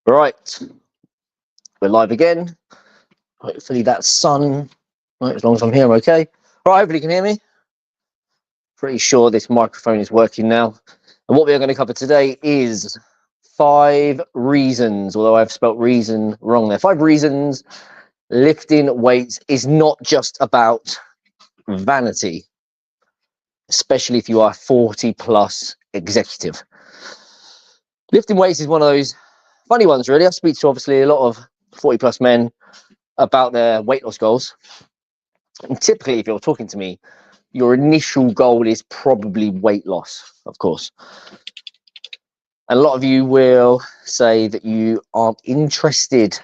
Right, we're live again. Hopefully that's sun. Right, as long as I'm here, I'm okay. Right, hopefully you can hear me. Pretty sure this microphone is working now. And what we are going to cover today is 5 reasons, although I've spelt reason wrong there. 5 reasons lifting weights is not just about vanity, especially if you are a 40 plus executive. Lifting weights is one of those funny ones, really. I speak to obviously a lot of 40 plus men about their weight loss goals. And typically, if you're talking to me, your initial goal is probably weight loss, of course. And a lot of you will say that you aren't interested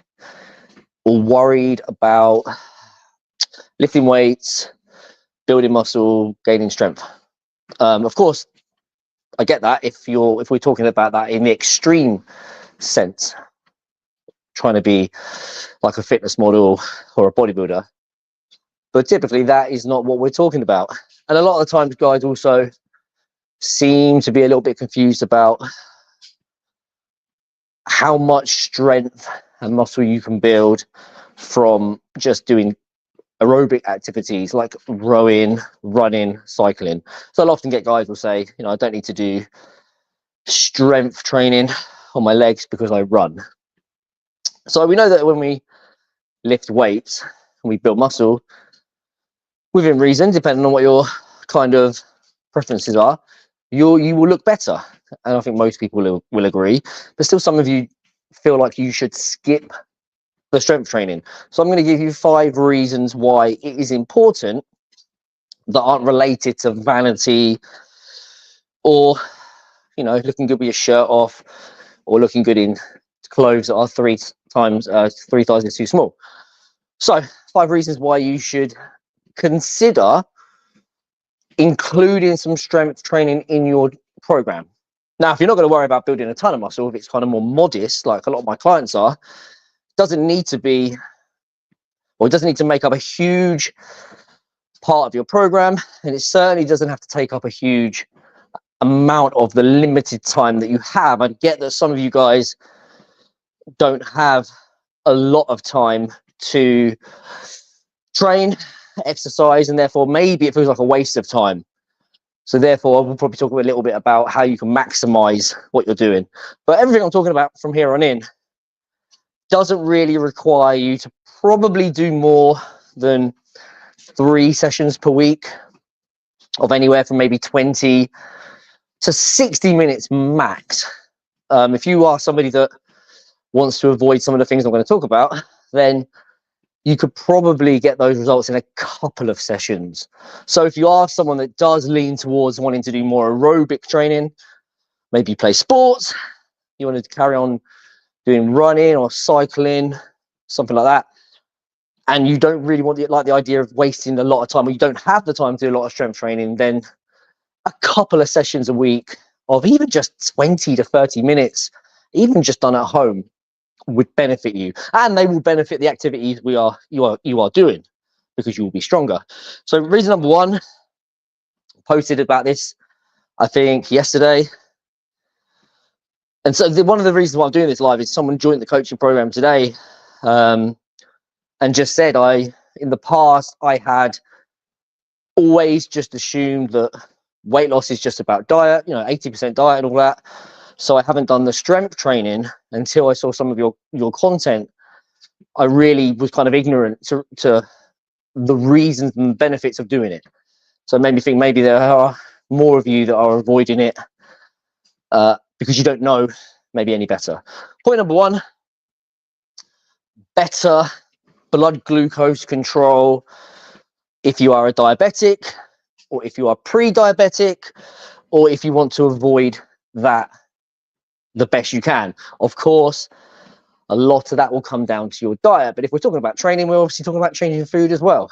or worried about lifting weights, building muscle, gaining strength. Of course, I get that if we're talking about that in the extreme sense, trying to be like a fitness model or a bodybuilder. But typically that is not what we're talking about. And a lot of the times guys also seem to be a little bit confused about how much strength and muscle you can build from just doing aerobic activities like rowing, running, cycling. So I'll often get guys will say, I don't need to do strength training on my legs because I run. So we know that when we lift weights and we build muscle, within reason, depending on what your kind of preferences are, you will look better. And I think most people will agree. But still, some of you feel like you should skip the strength training. So I'm going to give you 5 reasons why it is important that aren't related to vanity or, looking good with your shirt off or looking good in clothes that are 3 sizes too small. So 5 reasons why you should consider including some strength training in your program. Now, if you're not going to worry about building a ton of muscle, if it's kind of more modest, like a lot of my clients are, it doesn't need to make up a huge part of your program, and it certainly doesn't have to take up a huge amount of the limited time that you have. I get that some of you guys don't have a lot of time to train, exercise, and therefore maybe it feels like a waste of time. So therefore, we'll probably talk a little bit about how you can maximize what you're doing. But everything I'm talking about from here on in doesn't really require you to probably do more than 3 sessions per week of anywhere from maybe 20 to 60 minutes max. If you are somebody that wants to avoid some of the things I'm going to talk about, then you could probably get those results in a couple of sessions. So if you are someone that does lean towards wanting to do more aerobic training, maybe you play sports, you want to carry on doing running or cycling, something like that, and you don't really want the idea of wasting a lot of time, or you don't have the time to do a lot of strength training, then a couple of sessions a week of even just 20 to 30 minutes, even just done at home, would benefit you, and they will benefit the activities you are doing, because you will be stronger. So reason number 1, posted about this I think yesterday, and so one of the reasons why I'm doing this live is someone joined the coaching program today, and just said, in the past I had always just assumed that weight loss is just about diet, 80% diet and all that. So I haven't done the strength training until I saw some of your content. I really was kind of ignorant to the reasons and benefits of doing it. So it made me think maybe there are more of you that are avoiding it because you don't know maybe any better. Point number 1, better blood glucose control if you are a diabetic, or if you are pre-diabetic, or if you want to avoid that the best you can. Of course, a lot of that will come down to your diet, but if we're talking about training, we're obviously talking about changing food as well.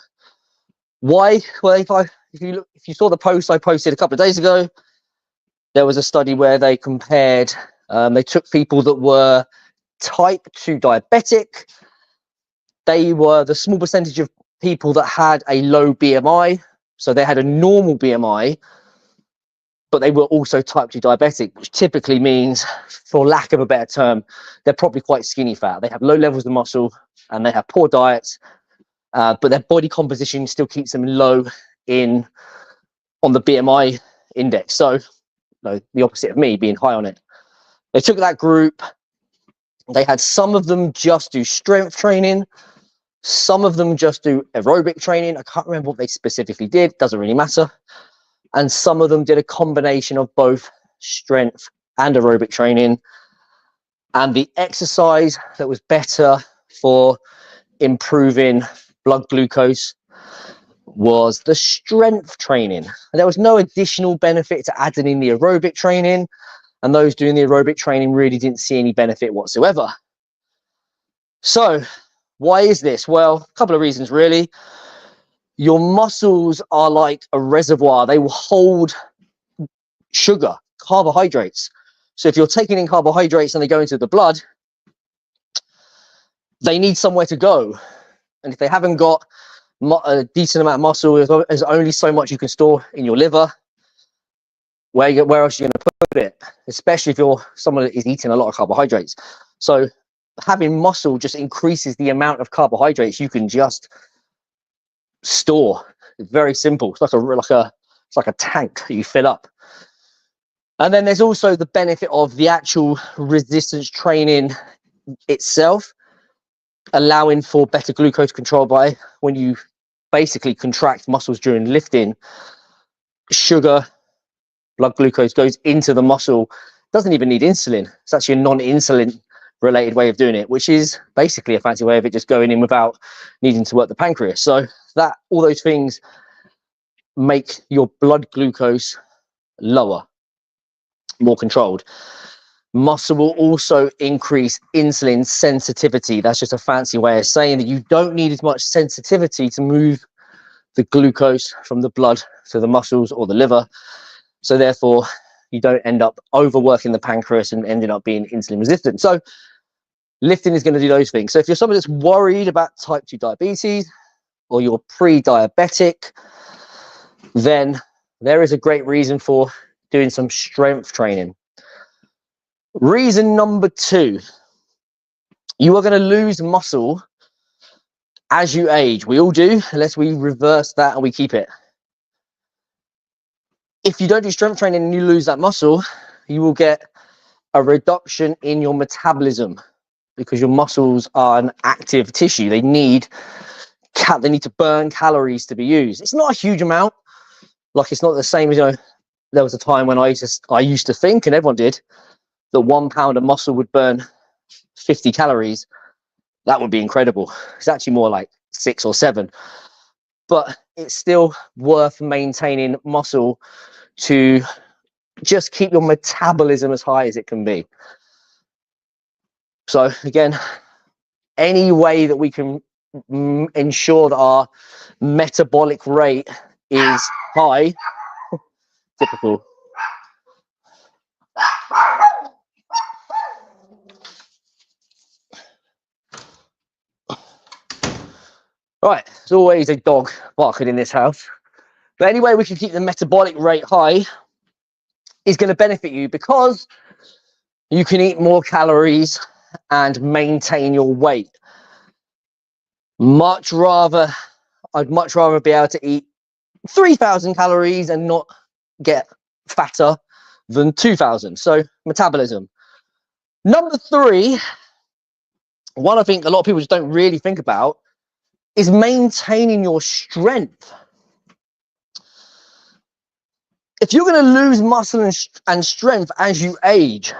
Why? Well, if you saw the post I posted a couple of days ago, there was a study where they compared, they took people that were type 2 diabetic. They were the small percentage of people that had a low BMI, so they had a normal BMI, but they were also type 2 diabetic, which typically means, for lack of a better term, they're probably quite skinny fat. They have low levels of muscle and they have poor diets, but their body composition still keeps them low on the BMI index. So the opposite of me, being high on it. They took that group. They had some of them just do strength training. Some of them just do aerobic training. I can't remember what they specifically did. Doesn't really matter. And some of them did a combination of both strength and aerobic training. And the exercise that was better for improving blood glucose was the strength training. And there was no additional benefit to adding in the aerobic training. And those doing the aerobic training really didn't see any benefit whatsoever. So why is this? Well, a couple of reasons, really. Your muscles are like a reservoir. They will hold sugar, carbohydrates. So if you're taking in carbohydrates and they go into the blood, they need somewhere to go. And if they haven't got a decent amount of muscle, there's only so much you can store in your liver. Where else are you going to put it? Especially if you're someone that is eating a lot of carbohydrates. So having muscle just increases the amount of carbohydrates you can just store. It's very simple. It's like a tank that you fill up. And then there's also the benefit of the actual resistance training itself, allowing for better glucose control by when you basically contract muscles during lifting, sugar, blood glucose goes into the muscle, doesn't even need insulin. It's actually a non-insulin related way of doing it, which is basically a fancy way of it just going in without needing to work the pancreas. So that all those things make your blood glucose lower, more controlled. Muscle will also increase insulin sensitivity. That's just a fancy way of saying that you don't need as much sensitivity to move the glucose from the blood to the muscles or the liver. So therefore, you don't end up overworking the pancreas and ending up being insulin resistant. So lifting is going to do those things. So if you're someone that's worried about type 2 diabetes or you're pre-diabetic, then there is a great reason for doing some strength training. Reason number 2, you are going to lose muscle as you age. We all do, unless we reverse that and we keep it. If you don't do strength training and you lose that muscle, you will get a reduction in your metabolism because your muscles are an active tissue. They need to burn calories to be used. It's not a huge amount. Like, it's not the same as, there was a time when I used to think, and everyone did, that 1 pound of muscle would burn 50 calories. That would be incredible. It's actually more like 6 or 7. But it's still worth maintaining muscle to just keep your metabolism as high as it can be. So again, any way that we can ensure that our metabolic rate is high, typical. Right, there's always a dog barking in this house. But any way we can keep the metabolic rate high is going to benefit you, because you can eat more calories and maintain your weight. I'd much rather be able to eat 3,000 calories and not get fatter than 2,000. So metabolism. Number 3, one I think a lot of people just don't really think about, is maintaining your strength. If you're going to lose muscle and strength as you age,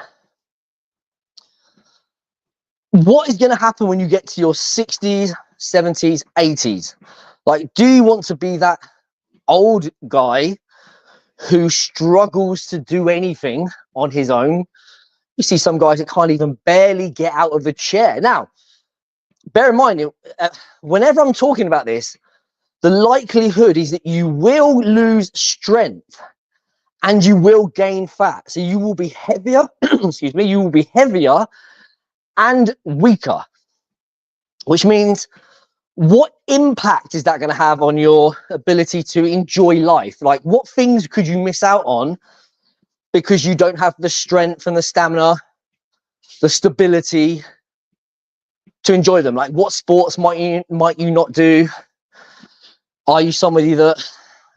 what is going to happen when you get to your 60s, 70s, 80s? Like, do you want to be that old guy who struggles to do anything on his own? You see some guys that can't even barely get out of the chair. Now, bear in mind, whenever I'm talking about this, the likelihood is that you will lose strength and you will gain fat. So you will be heavier, excuse me, you will be heavier and weaker, which means, what impact is that going to have on your ability to enjoy life? Like, what things could you miss out on because you don't have the strength and the stamina, the stability to enjoy them. Like, what sports might you not do? Are you somebody that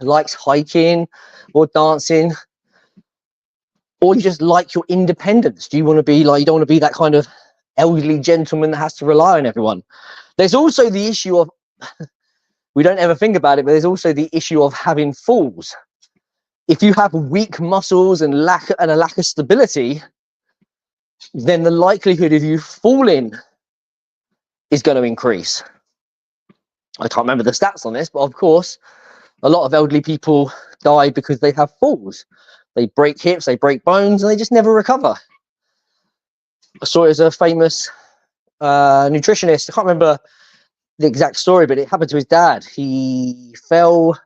likes hiking or dancing, or you just like your independence? Do you want to be like, you don't want to be that kind of elderly gentleman that has to rely on everyone? There's also the issue of, we don't ever think about it, but there's also the issue of having falls. If you have weak muscles and a lack of stability, then the likelihood of you falling is going to increase. I can't remember the stats on this, but of course, a lot of elderly people die because they have falls. They break hips, they break bones, and they just never recover. I saw it as a famous nutritionist. I can't remember the exact story, but it happened to his dad. He fell,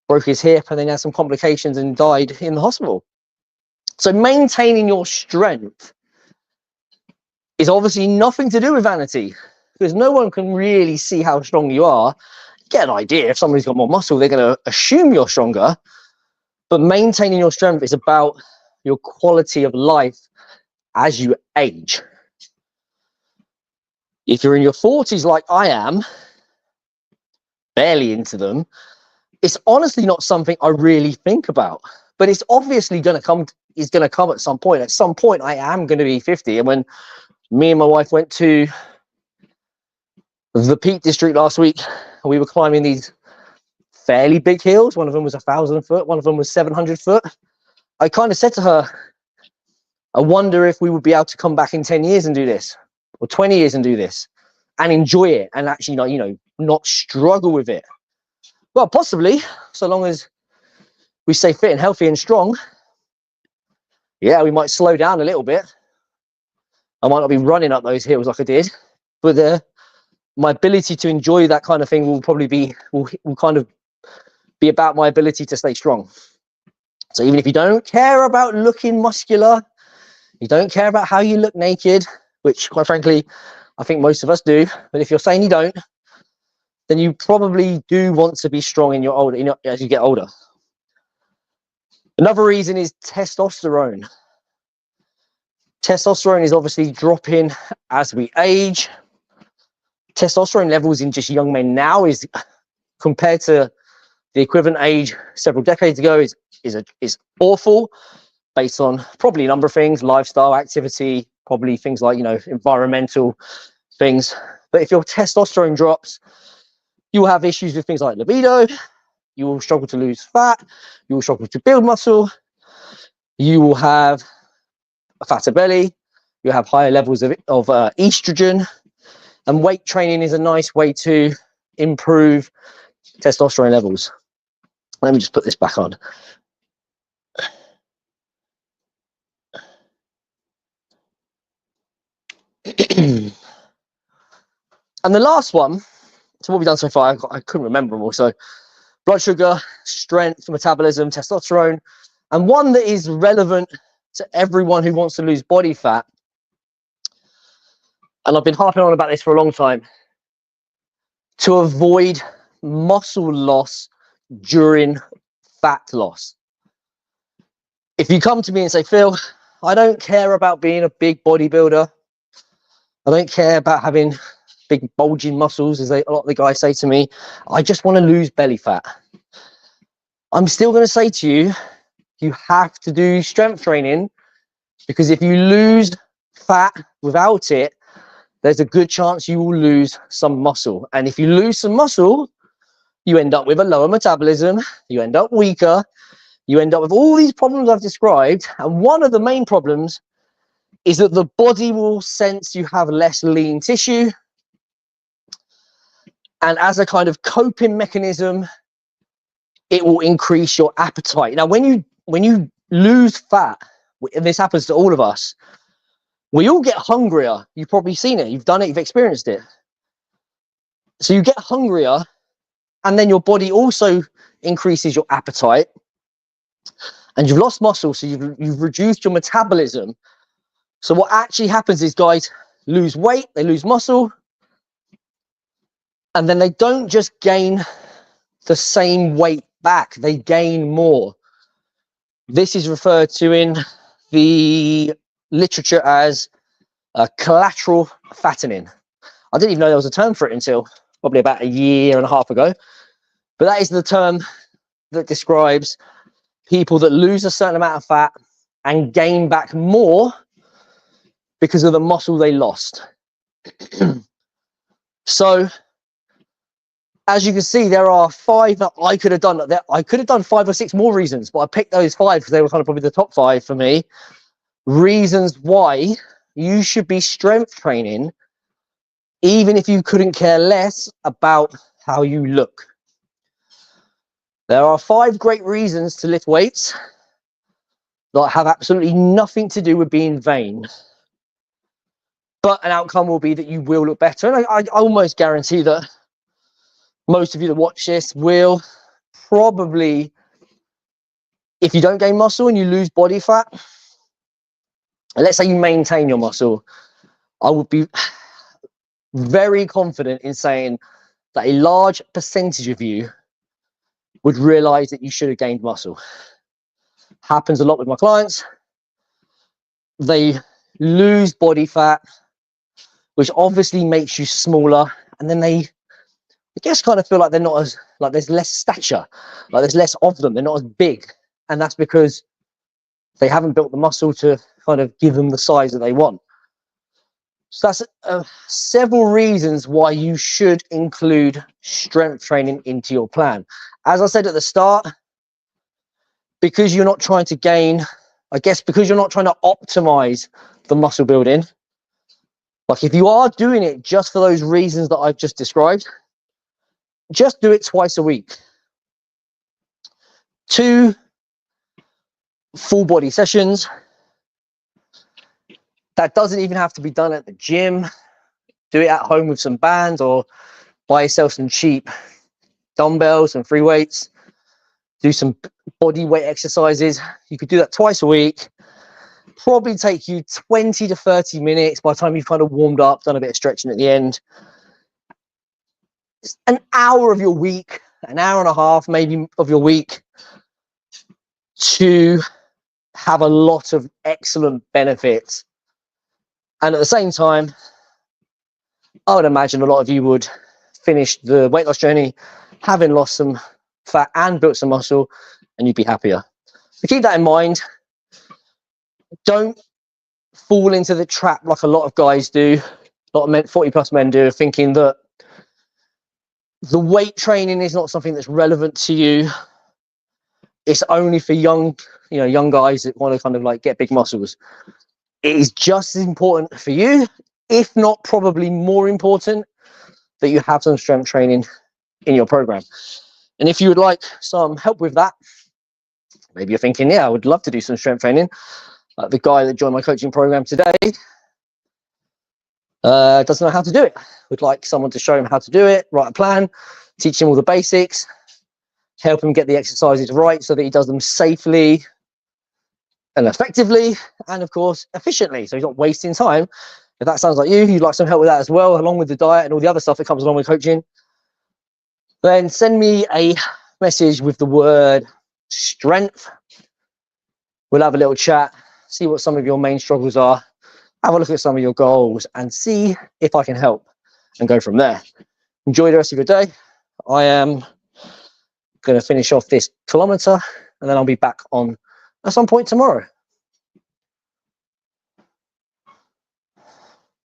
broke his hip, and then had some complications and died in the hospital. So maintaining your strength is obviously nothing to do with vanity, because no one can really see how strong you are. Get an idea. If somebody's got more muscle, they're going to assume you're stronger. But maintaining your strength is about your quality of life as you age. If you're in your 40s like I am, barely into them, it's honestly not something I really think about. But it's obviously going to come. It's going to come at some point. At some point, I am going to be 50. And when me and my wife went to the Peak District last week, we were climbing these fairly big hills. One of them was 1,000 foot. One of them was 700 foot. I kind of said to her, I wonder if we would be able to come back in 10 years and do this, or 20 years and do this, and enjoy it, and actually not struggle with it. Well, possibly, so long as we stay fit and healthy and strong. Yeah, we might slow down a little bit. I might not be running up those hills like I did, but my ability to enjoy that kind of thing will probably be, will kind of be about my ability to stay strong. So even if you don't care about looking muscular, you don't care about how you look naked, which quite frankly, I think most of us do. But if you're saying you don't, then you probably do want to be strong in your older, as you get older. Another reason is testosterone. Testosterone is obviously dropping as we age. Testosterone levels in just young men now is, compared to the equivalent age several decades ago, is awful, based on probably a number of things: lifestyle, activity, probably things like environmental things. But if your testosterone drops, you will have issues with things like libido. You will struggle to lose fat. You will struggle to build muscle. You will have a fatter belly. You have higher levels of estrogen. And weight training is a nice way to improve testosterone levels. Let me just put this back on. And the last one, so what we've done so far, I couldn't remember them all. So blood sugar, strength, metabolism, testosterone, and one that is relevant to everyone who wants to lose body fat. And I've been harping on about this for a long time. To avoid muscle loss during fat loss. If you come to me and say, Phil, I don't care about being a big bodybuilder. I don't care about having big bulging muscles, as a lot of the guys say to me. I just want to lose belly fat. I'm still going to say to you, you have to do strength training, because if you lose fat without it, there's a good chance you will lose some muscle. And if you lose some muscle, you end up with a lower metabolism, you end up weaker, you end up with all these problems I've described. And one of the main problems is that the body will sense you have less lean tissue. And as a kind of coping mechanism, it will increase your appetite. Now, when you lose fat, and this happens to all of us, we all get hungrier. You've probably seen it. You've done it. You've experienced it. So you get hungrier, and then your body also increases your appetite. And you've lost muscle, so you've reduced your metabolism. So what actually happens is guys lose weight, they lose muscle, and then they don't just gain the same weight back, they gain more. This is referred to in the literature as collateral fattening. I didn't even know there was a term for it until probably about a year and a half ago. But that is the term that describes people that lose a certain amount of fat and gain back more because of the muscle they lost. So, as you can see, there are 5 that I could have done. I could have done 5 or 6 more reasons, but I picked those 5 because they were kind of probably the top 5 for me. Reasons why you should be strength training, even if you couldn't care less about how you look. There are 5 great reasons to lift weights that have absolutely nothing to do with being vain. But an outcome will be that you will look better. And I almost guarantee that most of you that watch this will probably, if you don't gain muscle and you lose body fat, and let's say you maintain your muscle, I would be very confident in saying that a large percentage of you would realize that you should have gained muscle. Happens a lot with my clients. They lose body fat, which obviously makes you smaller, and then they just kind of feel like they're not as, like there's less stature, like there's less of them, they're not as big. And that's because they haven't built the muscle to kind of give them the size that they want. So that's several reasons why you should include strength training into your plan. As I said at the start, because you're not trying to gain, I guess because you're not trying to optimize the muscle building, like if you are doing it just for those reasons that I've just described, just do it twice a week. 2 full body sessions. That doesn't even have to be done at the gym. Do it at home with some bands, or buy yourself some cheap dumbbells and free weights. Do some body weight exercises. You could do that twice a week. Probably take you 20 to 30 minutes by the time you've kind of warmed up, done a bit of stretching at the end. It's an hour of your week, an hour and a half maybe of your week, to have a lot of excellent benefits. And at the same time, I would imagine a lot of you would finish the weight loss journey having lost some fat and built some muscle, and you'd be happier. So keep that in mind. Don't fall into the trap like a lot of guys do, a lot of men, 40+ men do, thinking that the weight training is not something that's relevant to you. It's only for young guys that want to kind of like get big muscles. It is just as important for you, if not probably more important, that you have some strength training in your program. And if you would like some help with that, maybe you're thinking, yeah, I would love to do some strength training. The guy that joined my coaching program today doesn't know how to do it. Would like someone to show him how to do it, write a plan, teach him all the basics, help him get the exercises right so that he does them safely and effectively, and of course efficiently, so he's not wasting time. If that sounds like you'd like some help with that as well, along with the diet and all the other stuff that comes along with coaching, then send me a message with the word strength. We'll have a little chat, see what some of your main struggles are, have a look at some of your goals, and see if I can help, and go from there. Enjoy the rest of your day. I am going to finish off this kilometer, and then I'll be back on at some point tomorrow.